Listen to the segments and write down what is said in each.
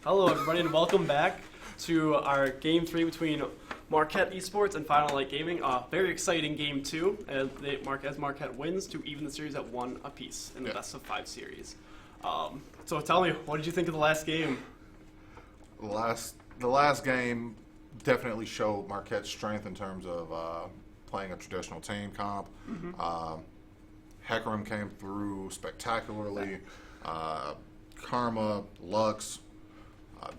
Hello, everybody, and welcome back to our Game 3 between Marquette Esports and Final Light Gaming. Very exciting Game 2, as Marquette wins to even the series at 1 apiece in the best of 5 series. So tell me, what did you think of the last game? The last game definitely showed Marquette's strength in terms of playing a traditional team comp. Hecarim came through spectacularly. Karma, Lux,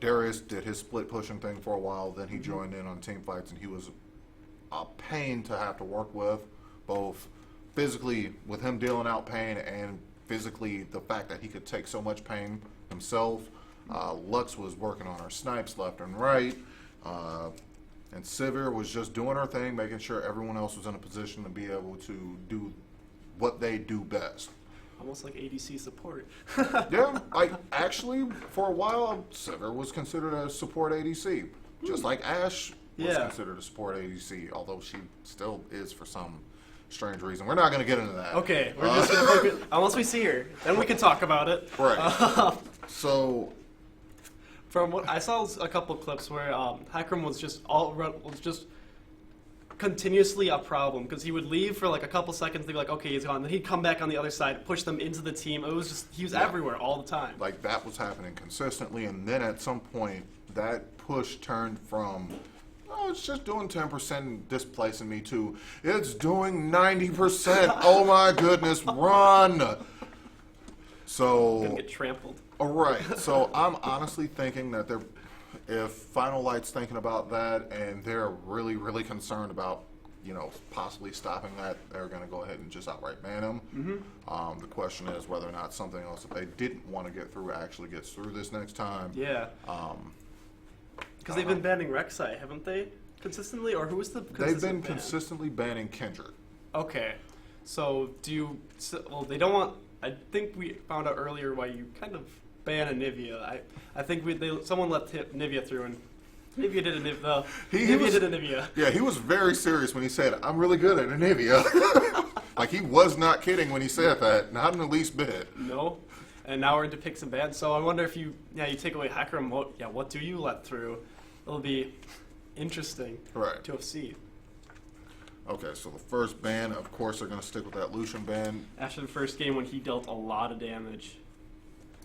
Darius did his split pushing thing for a while. Then he joined in on team fights, and he was a pain to have to work with, both physically with him dealing out pain and physically the fact that he could take so much pain himself. Lux was working on her snipes left and right. And Sivir was just doing her thing, making sure everyone else was in a position to be able to do what they do best. Almost like ADC support. Yeah, like actually, for a while, Sivir was considered a support ADC, just like Ashe was considered a support ADC, although she still is for some strange reason. We're not going to get into that. Okay, we're just going to focus, unless we see her, then we can talk about it. Right. So, from what I saw, a couple clips where Hecarim was just continuously a problem, because he would leave for like a couple seconds, they'd be like, okay, he's gone, then he'd come back on the other side, push them into the team. It was just, he was everywhere all the time. Like, that was happening consistently, and then at some point that push turned from, oh, it's just doing 10% and displacing me, to it's doing 90%. Oh my goodness, run. So Gonna get trampled. all right, so I'm honestly thinking that if Final Light's thinking about that and they're really, really concerned about, possibly stopping that, they're going to go ahead and just outright ban him. The question is whether or not something else that they didn't want to get through actually gets through this next time. Yeah. Because they've been banning Rek'Sai, haven't they? Consistently? Or who was the consistent They've been ban? consistently banning Kindred. Okay. So, they don't want... I think we found out earlier why you kind of ban Anivia. I think someone let Nivea through, and Nivea did a Nivea. Nivea did a Nivea. Yeah, he was very serious when he said, I'm really good at Anivia. Like, he was not kidding when he said that, not in the least bit. No. And now we're into picks and bans, so I wonder if you take away Hecarim, what do you let through? It'll be interesting to see. Okay, so the first ban, of course, they're going to stick with that Lucian ban. After the first game when he dealt a lot of damage.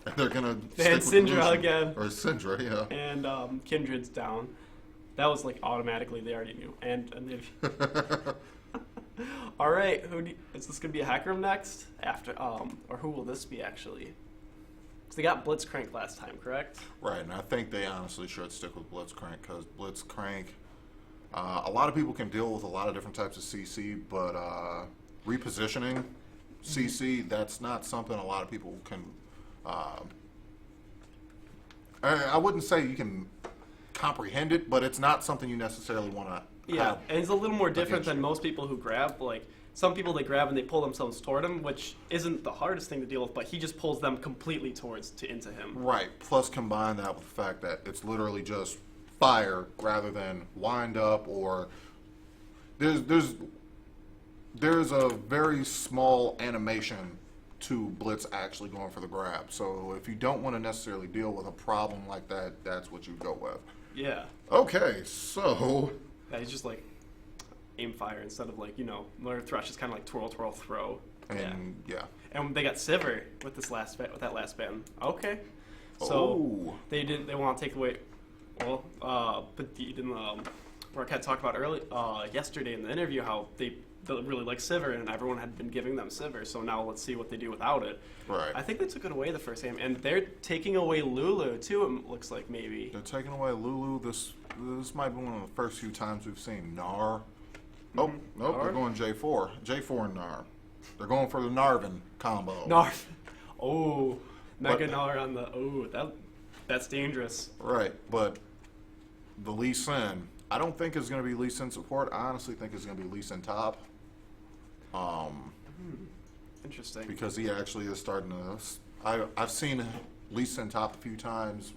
And they're going to ban Syndra again. Or Syndra, yeah. And Kindred's down. That was like automatically, they already knew. And Anivia. All right, is this going to be a Hecarim next? Or who will this be, actually? Because they got Blitzcrank last time, correct? Right, and I think they honestly should stick with Blitzcrank, because Blitzcrank, a lot of people can deal with a lot of different types of CC, but repositioning CC, that's not something a lot of people can... I wouldn't say you can comprehend it, but it's not something you necessarily want to Yeah, and it's a little more different than most people who grab. Like, some people, they grab and they pull themselves toward him, which isn't the hardest thing to deal with, but he just pulls them completely into him. Right, plus combine that with the fact that it's literally just fire rather than wind up, or there's a very small animation to Blitz actually going for the grab. So if you don't want to necessarily deal with a problem like that, that's what you go with. Yeah. Okay, so... Yeah, he's just like aim fire instead of like, Murder Thrush is kind of like twirl, twirl, throw. And yeah. And they got Sivir with that last ban. Okay. So they want to take away. Well, but didn't Marquette talk about yesterday in the interview how they really like Sivir, and everyone had been giving them Sivir. So now let's see what they do without it. Right. I think they took it away the first game, and they're taking away Lulu too. It looks like maybe they're taking away Lulu. This might be one of the first few times we've seen Gnar. Nope, they're going J4 and Gnar. They're going for the Narvin combo. Narvin. Oh, Mega Gnar on the that's dangerous. Right, but the Lee Sin, I don't think it's going to be Lee Sin support. I honestly think it's going to be Lee Sin top. Interesting. Because he actually is starting to... I've seen Lee Sin top a few times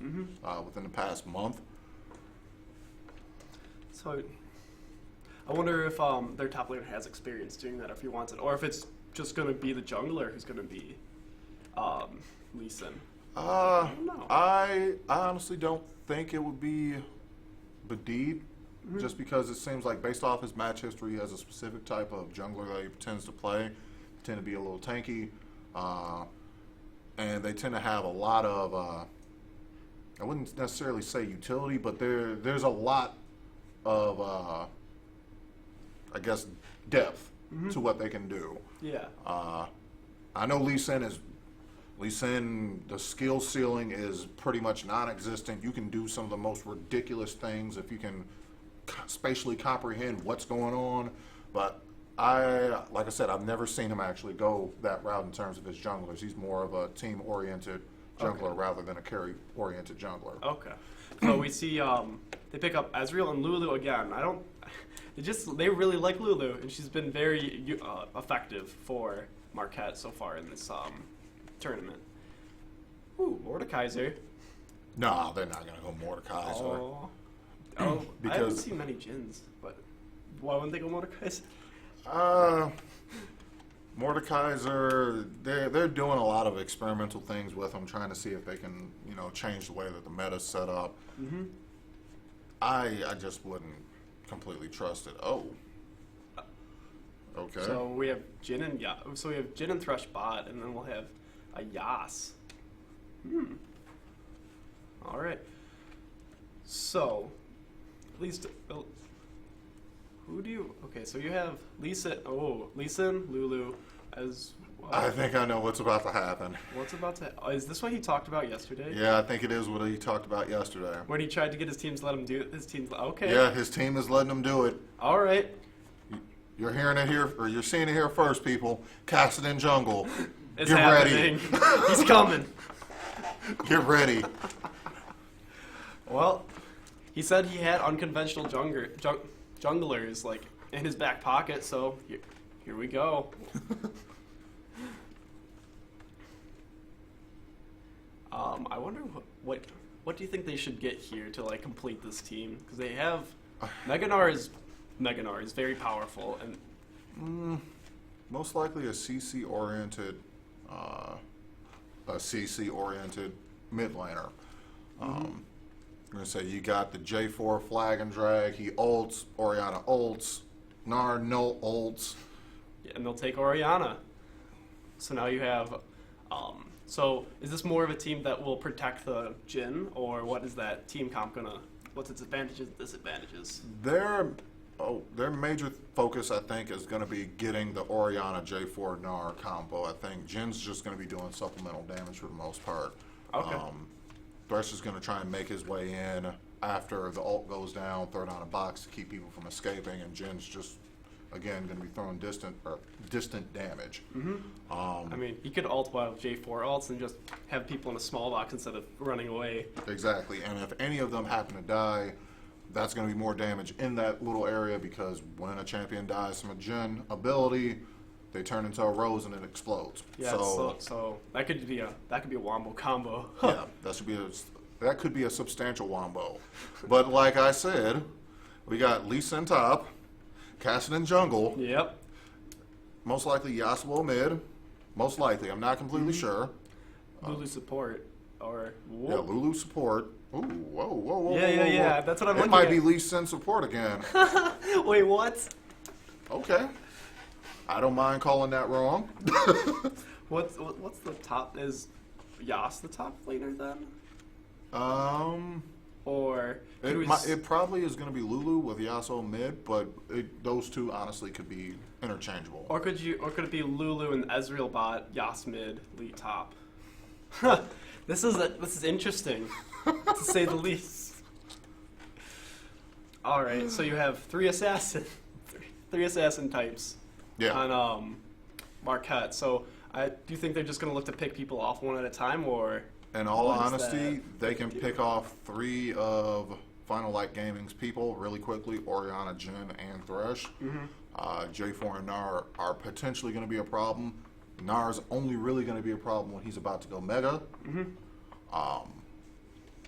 within the past month. So I wonder if their top laner has experience doing that, if he wants it, or if it's just going to be the jungler who's going to be Lee Sin. don't know. I honestly don't think it would be Badid, just because it seems like based off his match history, he has a specific type of jungler that he tends to play. They tend to be a little tanky, and they tend to have a lot of, I wouldn't necessarily say utility, but there's a lot of, I guess, depth to what they can do. Yeah. I know Lee Sin, the skill ceiling is pretty much non-existent. You can do some of the most ridiculous things if you can spatially comprehend what's going on. But like I said, I've never seen him actually go that route in terms of his junglers. He's more of a team-oriented jungler rather than a carry-oriented jungler. Okay. So we see they pick up Ezreal and Lulu again. They really like Lulu, and she's been very effective for Marquette so far in this tournament. Ooh, Mordekaiser. No, they're not going to go Mordekaiser. Oh, because I haven't seen many Jins, but why wouldn't they go Mordekaiser? Mordekaiser, they're doing a lot of experimental things with him, trying to see if they can, change the way that the meta's set up. Mm-hmm. I just wouldn't completely trust it. Oh. Okay. So we have Jin and Thresh bot, and then we'll have a Yas. All right. So, at least who do you? Okay, so you have Lee Sin, Lulu, as. I think I know what's about to happen. What's about to? Is this what he talked about yesterday? Yeah, I think it is what he talked about yesterday. When he tried to get his team to let him do it. His team's okay. Yeah, his team is letting him do it. All right. You're hearing it here, or you're seeing it here first, people. Kassadin Jungle. It's Get happening. ready. He's coming. Get ready. Well, he said he had unconventional junglers like in his back pocket, so here we go. I wonder what do you think they should get here to like complete this team? Because they have Meganar is very powerful and most likely a CC oriented mid laner. I'm gonna say you got the J4 flag and drag. He ults, Orianna ults, Gnar no ults. Yeah, and they'll take Orianna. So now you have. So is this more of a team that will protect the Jhin, or what is that team comp gonna? What's its advantages and disadvantages? Their major focus, I think, is going to be getting the Orianna J4 Gnar combo. I think Jin's just going to be doing supplemental damage for the most part. Okay. Thresh is going to try and make his way in after the ult goes down, throw down a box to keep people from escaping, and Jin's just, again, going to be throwing distant damage. I mean, he could ult while J4 ults and just have people in a small box instead of running away. Exactly, and if any of them happen to die, that's going to be more damage in that little area, because when a champion dies from a Jhin ability, they turn into a rose and it explodes. Yeah, so that could be a wombo combo. Yeah, that could be a substantial wombo. But like I said, we got Lee Sin top, Kassadin jungle. Yep. Most likely Yasuo mid. Most likely, I'm not completely sure. Lulu support or yeah, Lulu support. Ooh, whoa. Yeah. That's what I'm looking at. It might at. be Lee Sin support again. Wait, what? Okay. I don't mind calling that wrong. What's the top? Is Yas the top laner then? Or it probably is going to be Lulu with Yasuo mid, but those two honestly could be interchangeable. Or could it be Lulu and Ezreal bot, Yas mid, Lee top? This is interesting, to say the least. All right, so you have three assassin types on Marquette. So do you think they're just going to look to pick people off one at a time, or? In all honesty, they can pick off 3 of Final Light Gaming's people really quickly: Orianna, Jhin, and Thresh. J4 and Gnar are potentially going to be a problem. Gnar's only really going to be a problem when he's about to go mega.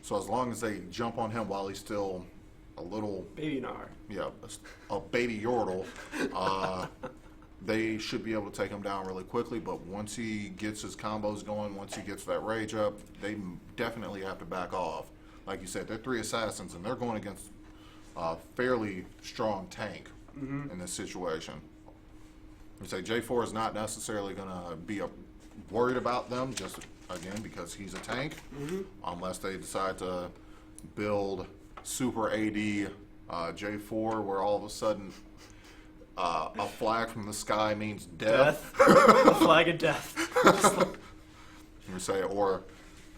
So as long as they jump on him while he's still a little baby Gnar, a baby Yordle, they should be able to take him down really quickly. But once he gets his combos going, once he gets that rage up, they definitely have to back off. Like you said, they're 3 assassins, and they're going against a fairly strong tank in this situation. You say J4 is not necessarily going to be worried about them, just again because he's a tank, unless they decide to build super AD J4, where all of a sudden a flag from the sky means death. A flag of death. You say, or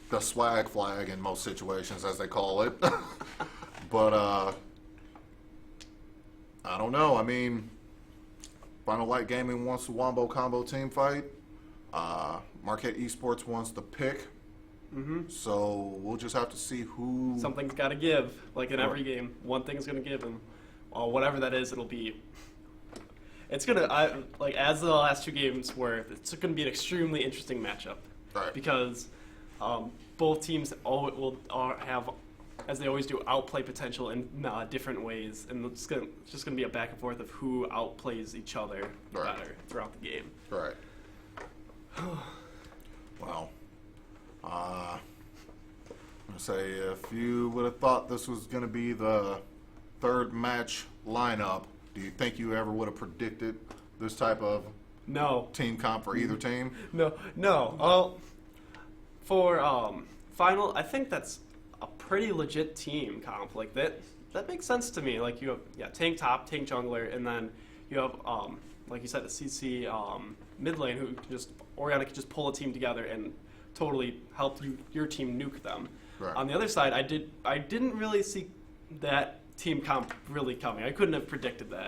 the swag flag in most situations, as they call it. But I don't know. I mean, Final Light Gaming wants the Wombo Combo team fight. Marquette Esports wants the pick. So we'll just have to see who. Something's got to give, like in every game. One thing's going to give, and whatever that is, it'll be. It's gonna like as the last 2 games were. It's going to be an extremely interesting matchup, Right. because both teams will have, as they always do, outplay potential in different ways, and it's just going to be a back and forth of who outplays each other better throughout the game. Right. Well, I'm gonna say, if you would have thought this was going to be the 3rd match lineup, do you think you ever would have predicted this type of team comp for either team? No. Well, for final, I think that's a pretty legit team comp. Like that makes sense to me. Like you have tank top, tank jungler, and then you have like you said, a CC mid lane who can just Orianna can just pull a team together and totally help your team nuke them. Right. On the other side, I didn't really see that team comp really coming. I couldn't have predicted that.